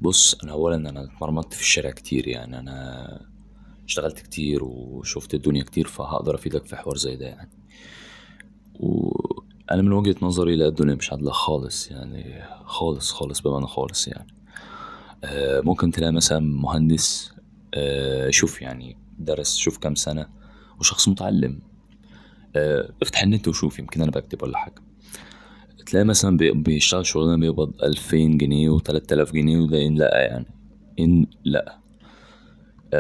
بص، انا اولا انا اتمرمطت في الشارع كتير، يعني انا اشتغلت كتير وشفت الدنيا كتير، فهقدر افيدك في حوار زي ده يعني. وانا من وجهة نظري لا، الدنيا مش عادلة خالص يعني، خالص خالص بمعنى خالص يعني. ممكن تلاقي مثلا مهندس، شوف يعني درس، شوف كام سنة، وشخص متعلم. افتح النت وشوف، يمكن انا بكتب ولا حاجة. تلاقي مثلا بيشتغل شغلانة بيقبض 2000 جنيه و3000 جنيه، وده إن لأ يعني. إن لأ.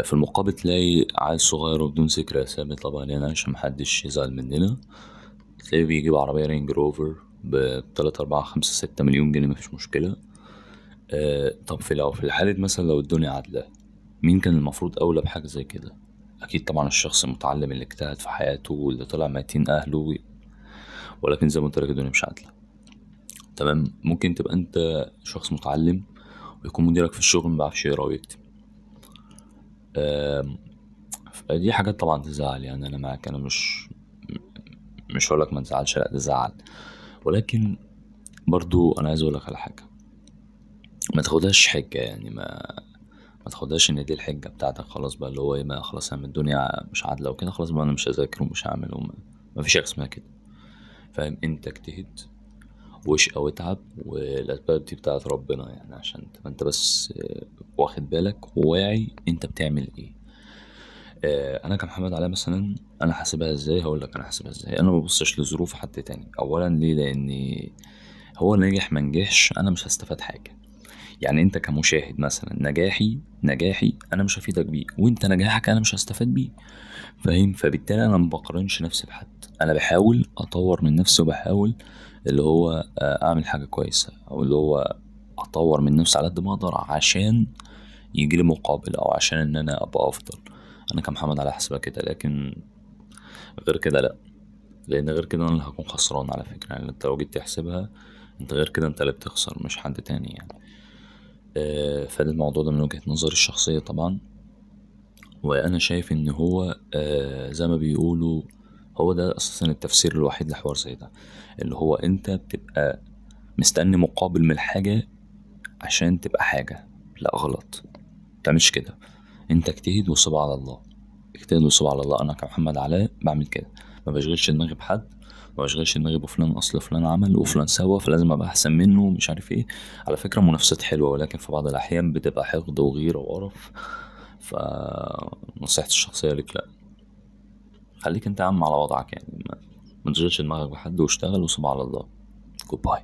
في المقابل تلاقي عيل صغير وبدون ذكر أسامي طبعا يعني عشان محدش يزعل مننا، تلاقيه بيجيب عربية رينج روفر ب3 4 5 6 مليون جنيه، مفيش مشكلة. طب لو في الحالة مثلا، لو الدنيا عادلة، مين كان المفروض أولى بحاجة زي كده؟ أكيد طبعا الشخص المتعلم اللي اجتهد في حياته واللي طلع ميتين أهله. ولكن زي ما قلت لك، الدنيا مش عادلة. تمام، ممكن تبقى أنت شخص متعلم ويكون مديرك في الشغل ما بيعرفش يقرا ويكتب. دي حاجات طبعا تزعل، يعني انا معاك، انا مش هقولك ما تزعلش، لا تزعل. ولكن برضو انا عايز اقولك على حاجه، ما تاخدهاش حجه يعني، ما تاخدهاش ان دي الحجه بتاعتك خلاص بقى، اللي هو ايه، ما خلاص انا الدنيا مش عادله وكده، خلاص بقى انا مش هذاكر ومش هعمل ما فيش حاجه اسمها كده. فاهم؟ انت اجتهد واشقى واتعب، والاسباب دي بتاعت ربنا يعني، عشان تبقى انت بس واخد بالك وواعي انت بتعمل ايه. انا كمحمد علاء مثلا، انا حاسبها ازاي؟ هقول لك انا حاسبها ازاي. انا ما ببصش لظروف حد تاني اولا. ليه؟ لاني هو نجح ما نجحش انا مش هستفاد حاجه. يعني انت كمشاهد مثلا، نجاحي انا مش هفيدك بيه، وانت نجاحك انا مش هستفاد بيه. فاهم؟ فبالتالي انا ما بقارنش نفسي بحد، انا بحاول اطور من نفسي، وبحاول اللي هو اعمل حاجه كويسه، او اللي هو اطور من نفسي على قد ما اقدر عشان يجي لي مقابل، او عشان ان انا ابقى افضل. انا كمحمد على حسبة كده، لكن غير كده لا. لان غير كده انا اللي هكون خسران على فكرة يعني، انت لو جيت تحسبها، انت غير كده انت اللي بتخسر مش حد تاني يعني. فده الموضوع ده من وجهة نظري الشخصية طبعا. وانا شايف ان هو زي ما بيقولوا، هو ده اساسا التفسير الوحيد لحوار زي ده، اللي هو انت بتبقى مستني مقابل من الحاجة عشان تبقى حاجة. لا، غلط، متعملش كده. انت اجتهد وسيب على الله، اجتهد وسيب على الله. انا كمحمد علاء بعمل كده، ما بشغلش دماغي بحد، ما بشغلش دماغي بفلان، اصل فلان عمل وفلان سوى فلازم ابقى احسن منه ومش عارف ايه. على فكره منافسات حلوه، ولكن في بعض الاحيان بتبقى حقد وغيره وقرف. فنصيحتي الشخصيه ليك لا، خليك انت يا عم على وضعك يعني، ما تشغلش دماغك بحد، واشتغل وسيب على الله. جود باي.